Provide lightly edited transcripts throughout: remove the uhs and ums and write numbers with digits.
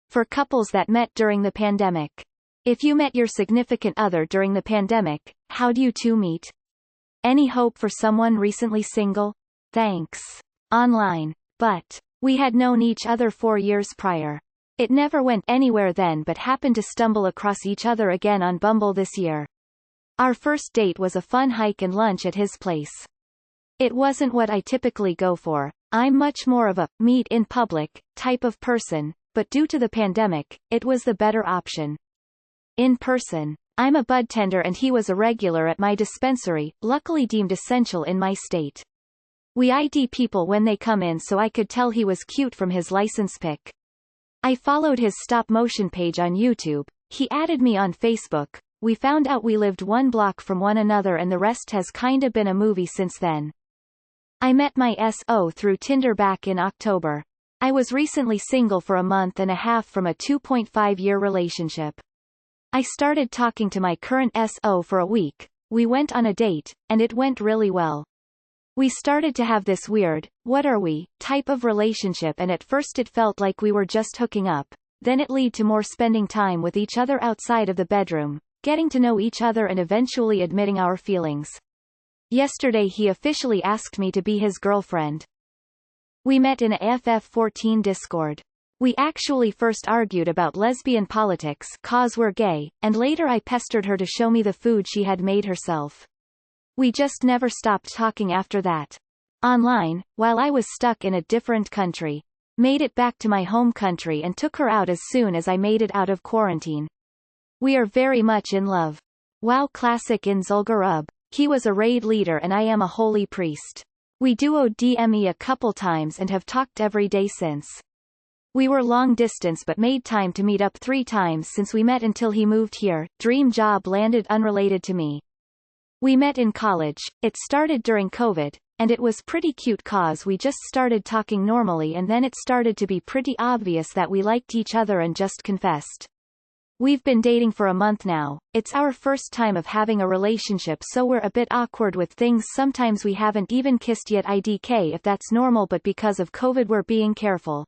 For couples that met during the pandemic. If you met your significant other during the pandemic, how'd you two meet? Any hope for someone recently single? Thanks. Online. But we had known each other 4 years prior. It never went anywhere then but happened to stumble across each other again on Bumble this year. Our first date was a fun hike and lunch at his place. It wasn't what I typically go for. I'm much more of a meet in public type of person, but due to the pandemic, it was the better option. In person. I'm a bud tender and he was a regular at my dispensary, luckily deemed essential in my state. We ID people when they come in so I could tell he was cute from his license pic. I followed his stop-motion page on YouTube, he added me on Facebook, we found out we lived 1 block from one another and the rest has kinda been a movie since then. I met my SO through Tinder back in October. I was recently single for a month and a half from a 2.5-year relationship. I started talking to my current SO for a week, we went on a date, and it went really well. We started to have this weird, what are we, type of relationship and at first it felt like we were just hooking up, then it led to more spending time with each other outside of the bedroom, getting to know each other and eventually admitting our feelings. Yesterday he officially asked me to be his girlfriend. We met in a FF14 Discord. We actually first argued about lesbian politics cause we're gay, and later I pestered her to show me the food she had made herself. We just never stopped talking after that. Online, while I was stuck in a different country. Made it back to my home country and took her out as soon as I made it out of quarantine. We are very much in love. WoW Classic in Zul'Gurub. He was a raid leader and I am a holy priest. We duoed DME a couple times and have talked every day since. We were long distance but made time to meet up 3 times since we met until he moved here, dream job landed unrelated to me. We met in college, it started during COVID, and it was pretty cute cause we just started talking normally and then it started to be pretty obvious that we liked each other and just confessed. We've been dating for a month now, it's our first time of having a relationship so we're a bit awkward with things sometimes we haven't even kissed yet IDK if that's normal but because of COVID we're being careful.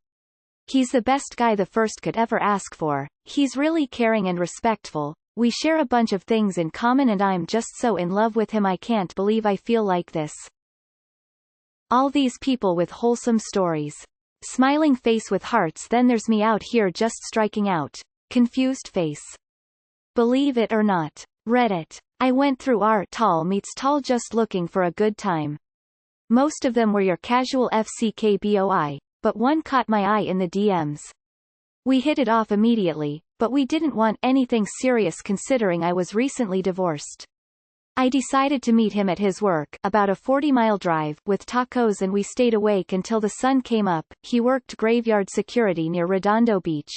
He's the best guy the first could ever ask for, he's really caring and respectful, we share a bunch of things in common and I'm just so in love with him I can't believe I feel like this. All these people with wholesome stories. Smiling face with hearts then there's me out here just striking out. Confused face. Believe it or not. Reddit. I went through r tall meets tall just looking for a good time. Most of them were your casual FCKBOI, but one caught my eye in the DMs. We hit it off immediately, but we didn't want anything serious considering I was recently divorced. I decided to meet him at his work, about a 40-mile drive, with tacos and we stayed awake until the sun came up. He worked graveyard security near Redondo Beach.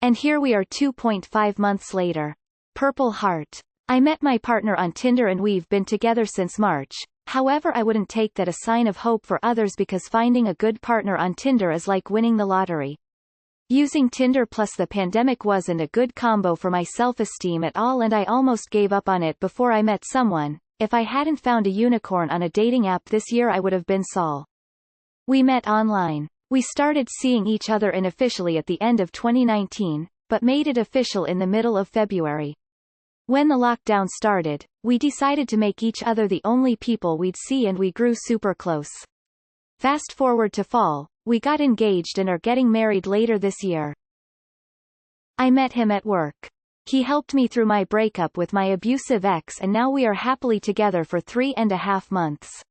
And here we are 2.5 months later. Purple heart. I met my partner on Tinder and we've been together since March, however I wouldn't take that a sign of hope for others because finding a good partner on Tinder is like winning the lottery. Using Tinder plus the pandemic wasn't a good combo for my self-esteem at all and I almost gave up on it before I met someone. If I hadn't found a unicorn on a dating app this year I would have been Saul. We met online. We started seeing each other unofficially at the end of 2019, but made it official in the middle of February. When the lockdown started, we decided to make each other the only people we'd see and we grew super close. Fast forward to fall, we got engaged and are getting married later this year. I met him at work. He helped me through my breakup with my abusive ex and now we are happily together for 3.5 months.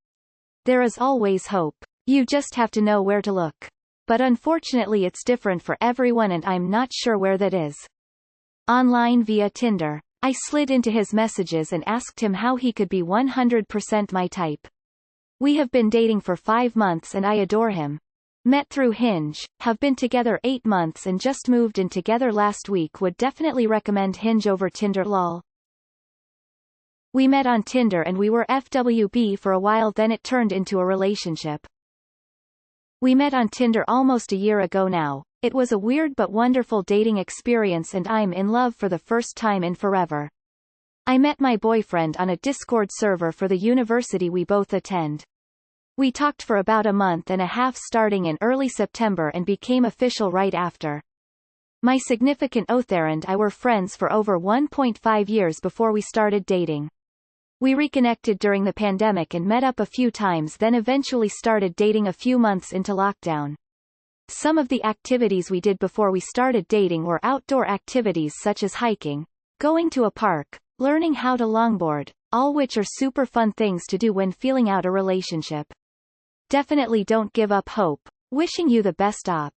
There is always hope. You just have to know where to look. But unfortunately it's different for everyone and I'm not sure where that is. Online via Tinder. I slid into his messages and asked him how he could be 100% my type. We have been dating for 5 months and I adore him. Met through Hinge, have been together 8 months and just moved in together last week. Would definitely recommend Hinge over Tinder lol. We met on Tinder and we were FWB for a while then it turned into a relationship. We met on Tinder almost a year ago now. It was a weird but wonderful dating experience and I'm in love for the first time in forever. I met my boyfriend on a Discord server for the university we both attend. We talked for about a month and a half starting in early September and became official right after. My significant other and I were friends for over 1.5 years before we started dating. We reconnected during the pandemic and met up a few times, then eventually started dating a few months into lockdown. Some of the activities we did before we started dating were outdoor activities such as hiking, going to a park, learning how to longboard, all which are super fun things to do when feeling out a relationship. Definitely don't give up hope. Wishing you the best op.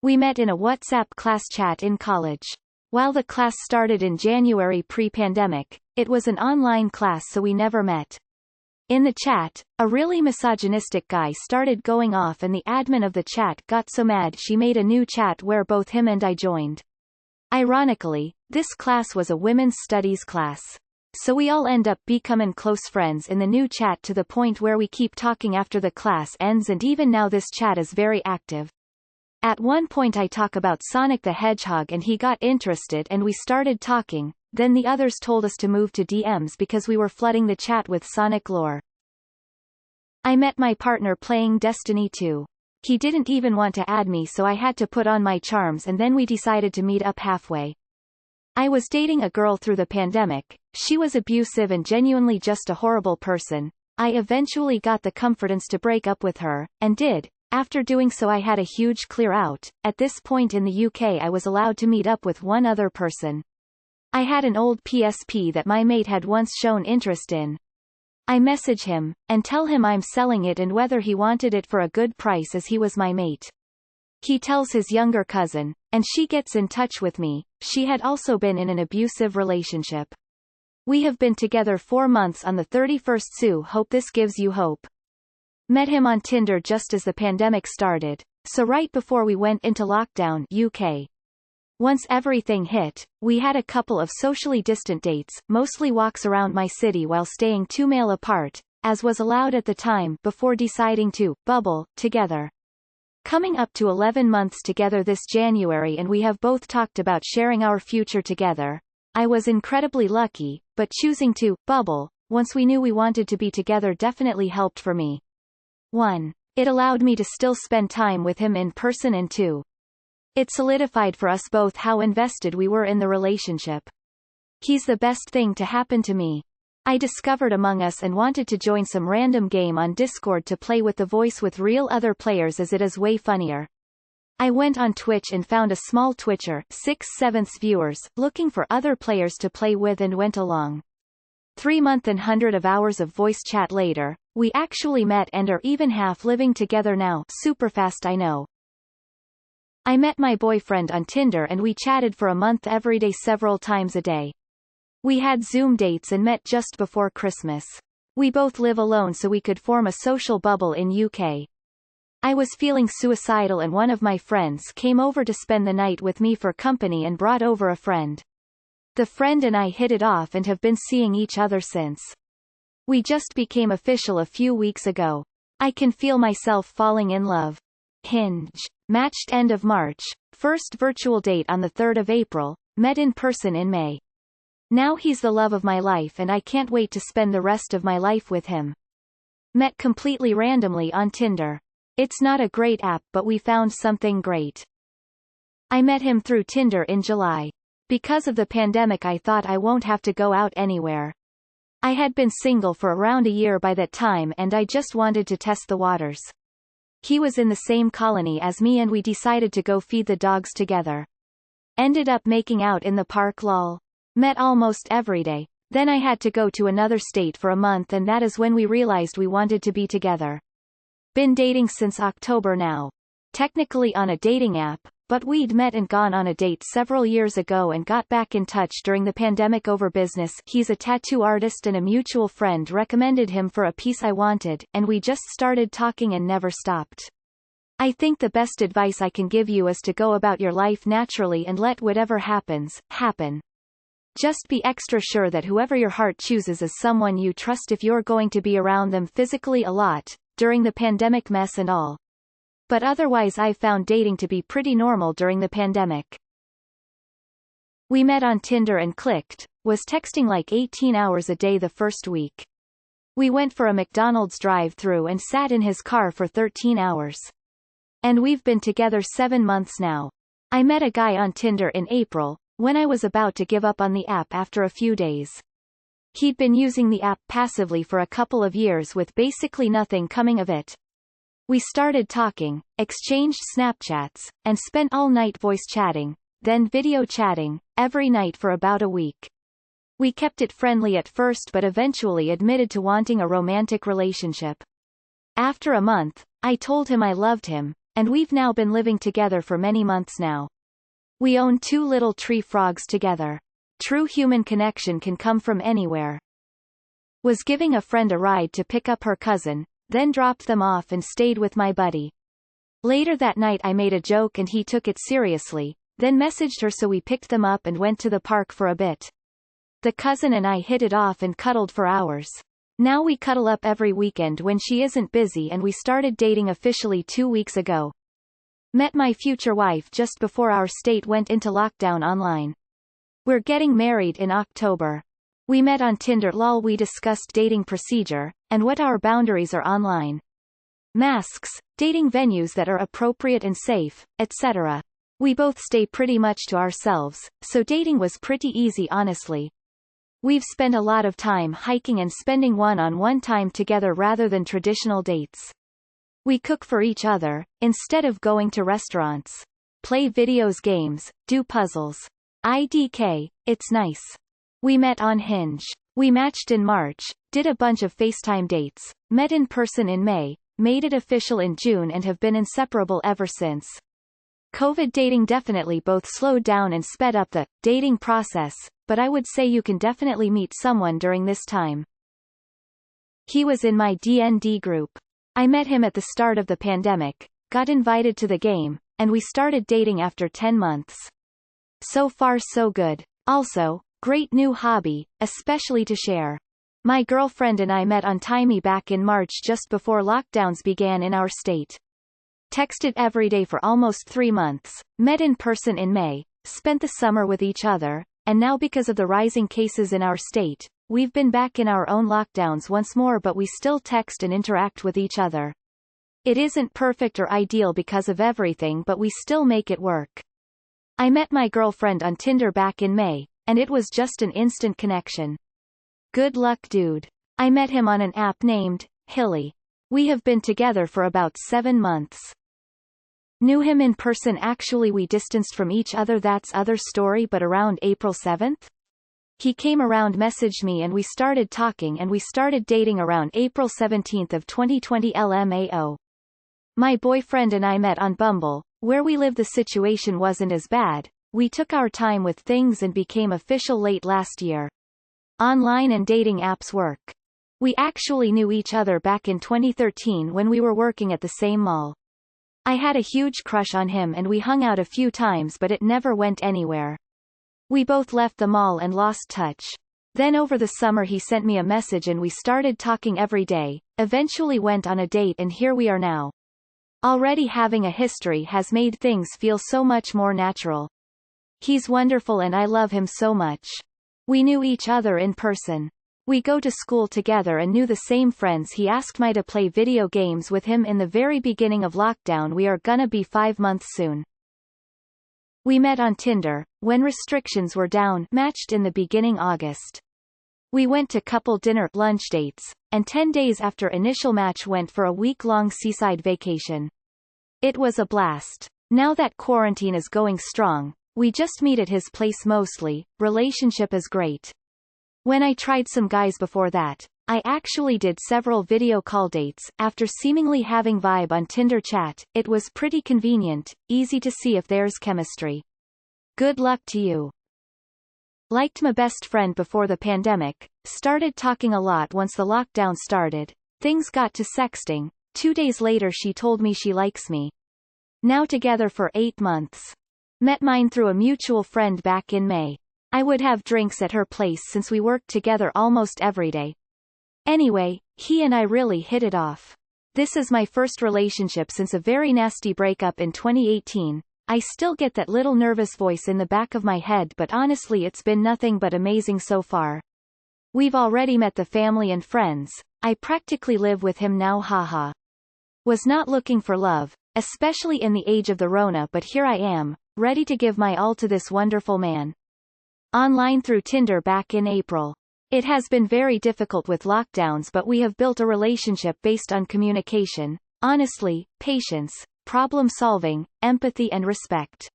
We met in a WhatsApp class chat in college. While the class started in January pre-pandemic, it was an online class so we never met. In the chat, a really misogynistic guy started going off and the admin of the chat got so mad she made a new chat where both him and I joined. Ironically, this class was a women's studies class. So we all end up becoming close friends in the new chat to the point where we keep talking after the class ends, and even now this chat is very active. At one point I talk about Sonic the Hedgehog and he got interested and we started talking, then the others told us to move to DMs because we were flooding the chat with Sonic lore. I met my partner playing Destiny 2. He didn't even want to add me so I had to put on my charms and then we decided to meet up halfway. I was dating a girl through the pandemic, she was abusive and genuinely just a horrible person. I eventually got the confidence to break up with her, and did. After doing so I had a huge clear out. At this point in the UK I was allowed to meet up with one other person. I had an old PSP that my mate had once shown interest in. I message him, and tell him I'm selling it and whether he wanted it for a good price as he was my mate. He tells his younger cousin, and she gets in touch with me. She had also been in an abusive relationship. We have been together 4 months on the 31st. So hope this gives you hope. Met him on Tinder just as the pandemic started, so right before we went into lockdown UK. Once everything hit, we had a couple of socially distant dates, mostly walks around my city while staying 2 miles apart, as was allowed at the time, before deciding to bubble together. Coming up to 11 months together this January and we have both talked about sharing our future together. I was incredibly lucky, but choosing to bubble once we knew we wanted to be together definitely helped for me. 1. It allowed me to still spend time with him in person, and 2. It solidified for us both how invested we were in the relationship. He's the best thing to happen to me. I discovered Among Us and wanted to join some random game on Discord to play with the voice with real other players as it is way funnier. I went on Twitch and found a small Twitcher, 6/7 viewers, looking for other players to play with and went along. 3 months and hundreds of hours of voice chat later, we actually met and are even half living together now. Super fast, I know. I met my boyfriend on Tinder and we chatted for a month every day several times a day. We had Zoom dates and met just before Christmas. We both live alone so we could form a social bubble in UK. I was feeling suicidal and one of my friends came over to spend the night with me for company and brought over a friend. The friend and I hit it off and have been seeing each other since. We just became official a few weeks ago. I can feel myself falling in love. Hinge. Matched end of March, first virtual date on the 3rd of April, met in person in May. Now he's the love of my life and I can't wait to spend the rest of my life with him. Met completely randomly on Tinder. It's not a great app but we found something great. I met him through Tinder in July. Because of the pandemic I thought I won't have to go out anywhere. I had been single for around a year by that time and I just wanted to test the waters. He was in the same colony as me and we decided to go feed the dogs together. Ended up making out in the park lol. Met almost every day. Then I had to go to another state for a month and that is when we realized we wanted to be together. Been dating since October now. Technically on a dating app, but we'd met and gone on a date several years ago and got back in touch during the pandemic over business. He's a tattoo artist and a mutual friend recommended him for a piece I wanted, and we just started talking and never stopped. I think the best advice I can give you is to go about your life naturally and let whatever happens, happen. Just be extra sure that whoever your heart chooses is someone you trust if you're going to be around them physically a lot, during the pandemic mess and all. But otherwise I've found dating to be pretty normal during the pandemic. We met on Tinder and clicked, was texting like 18 hours a day the first week. We went for a McDonald's drive-thru and sat in his car for 13 hours. And we've been together 7 months now. I met a guy on Tinder in April, when I was about to give up on the app after a few days. He'd been using the app passively for a couple of years with basically nothing coming of it. We started talking, exchanged Snapchats, and spent all night voice chatting, then video chatting, every night for about a week. We kept it friendly at first but eventually admitted to wanting a romantic relationship. After a month, I told him I loved him, and we've now been living together for many months now. We own 2 little tree frogs together. True human connection can come from anywhere. Was giving a friend a ride to pick up her cousin, then dropped them off and stayed with my buddy. Later that night I made a joke and he took it seriously, then messaged her so we picked them up and went to the park for a bit. The cousin and I hit it off and cuddled for hours. Now we cuddle up every weekend when she isn't busy and we started dating officially 2 weeks ago. Met my future wife just before our state went into lockdown online. We're getting married in October. We met on Tinder. Lol. We discussed dating procedure, and what our boundaries are online. Masks, dating venues that are appropriate and safe, etc. We both stay pretty much to ourselves, so dating was pretty easy honestly. We've spent a lot of time hiking and spending one-on-one time together rather than traditional dates. We cook for each other, instead of going to restaurants. Play videos games, do puzzles. IDK, it's nice. We met on Hinge. We matched in March, did a bunch of FaceTime dates, met in person in May, made it official in June and have been inseparable ever since. COVID dating definitely both slowed down and sped up the dating process, but I would say you can definitely meet someone during this time. He was in my D&D group. I met him at the start of the pandemic, got invited to the game, and we started dating after 10 months. So far so good. Also, great new hobby, especially to share. My girlfriend and I met on Timey back in March just before lockdowns began in our state. Texted every day for almost 3 months, met in person in May, spent the summer with each other, and now because of the rising cases in our state, we've been back in our own lockdowns once more but we still text and interact with each other. It isn't perfect or ideal because of everything but we still make it work. I met my girlfriend on Tinder back in May, and it was just an instant connection. Good luck dude. I met him on an app named Hilly. We have been together for about 7 months. Knew him in person. Actually we distanced from each other, that's other story, but around April 7th? He came around, messaged me and we started talking and we started dating around April 17th of 2020 LMAO. My boyfriend and I met on Bumble, where we live. The situation wasn't as bad, we took our time with things and became official late last year. Online and dating apps work. We actually knew each other back in 2013 when we were working at the same mall. I had a huge crush on him and we hung out a few times but it never went anywhere. We both left the mall and lost touch. Then over the summer he sent me a message and we started talking every day, eventually went on a date and here we are now. Already having a history has made things feel so much more natural. He's wonderful and I love him so much. We knew each other in person. We go to school together and knew the same friends. He asked me to play video games with him in the very beginning of lockdown. We are gonna be 5 months soon. We met on Tinder, when restrictions were down, matched in the beginning August. We went to couple dinner lunch dates, and 10 days after initial match went for a week-long seaside vacation. It was a blast. Now that quarantine is going strong, we just meet at his place mostly. Relationship is great. When I tried some guys before that, I actually did several video call dates. After seemingly having vibe on Tinder chat, it was pretty convenient, easy to see if there's chemistry. Good luck to you. Liked my best friend before the pandemic, started talking a lot once the lockdown started, things got to sexting, 2 days later she told me she likes me. Now together for 8 months. Met mine through a mutual friend back in May. I would have drinks at her place since we worked together almost every day. Anyway, he and I really hit it off. This is my first relationship since a very nasty breakup in 2018. I still get that little nervous voice in the back of my head, but honestly it's been nothing but amazing so far. We've already met the family and friends. I practically live with him now, haha. Was not looking for love, especially in the age of the Rona, but here I am, ready to give my all to this wonderful man. Online through Tinder back in April. It has been very difficult with lockdowns, but we have built a relationship based on communication, honesty, patience, problem solving, empathy and respect.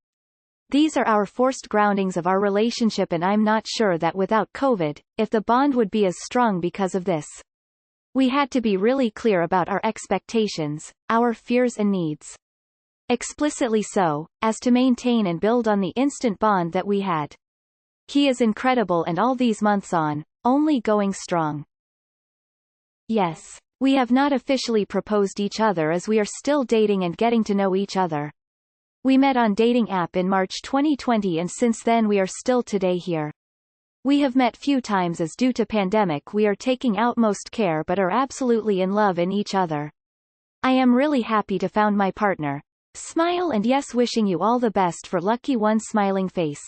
These are our forced groundings of our relationship, and I'm not sure that without COVID, if the bond would be as strong because of this. We had to be really clear about our expectations, our fears and needs. Explicitly so, as to maintain and build on the instant bond that we had. He is incredible, and all these months on, only going strong. Yes. We have not officially proposed each other as we are still dating and getting to know each other. We met on dating app in March 2020, and since then we are still today here. We have met few times as due to pandemic we are taking utmost care but are absolutely in love in each other. I am really happy to found my partner. Smile, and yes, wishing you all the best for lucky one smiling face.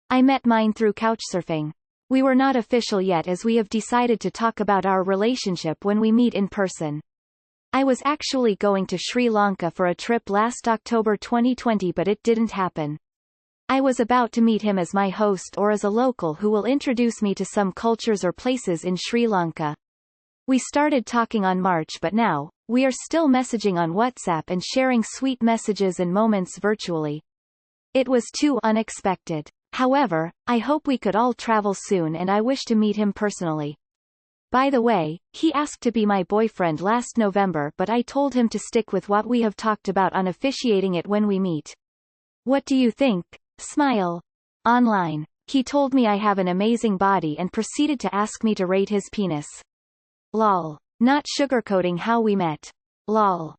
I met mine through couchsurfing. We were not official yet as we have decided to talk about our relationship when we meet in person. I was actually going to Sri Lanka for a trip last October 2020, but it didn't happen. I was about to meet him as my host or as a local who will introduce me to some cultures or places in Sri Lanka. We started talking on March, but now, we are still messaging on WhatsApp and sharing sweet messages and moments virtually. It was too unexpected. However, I hope we could all travel soon, and I wish to meet him personally. By the way, he asked to be my boyfriend last November, but I told him to stick with what we have talked about on officiating it when we meet. What do you think? Smile. Online. He told me I have an amazing body and proceeded to ask me to rate his penis. Lol. Not sugarcoating how we met. Lol.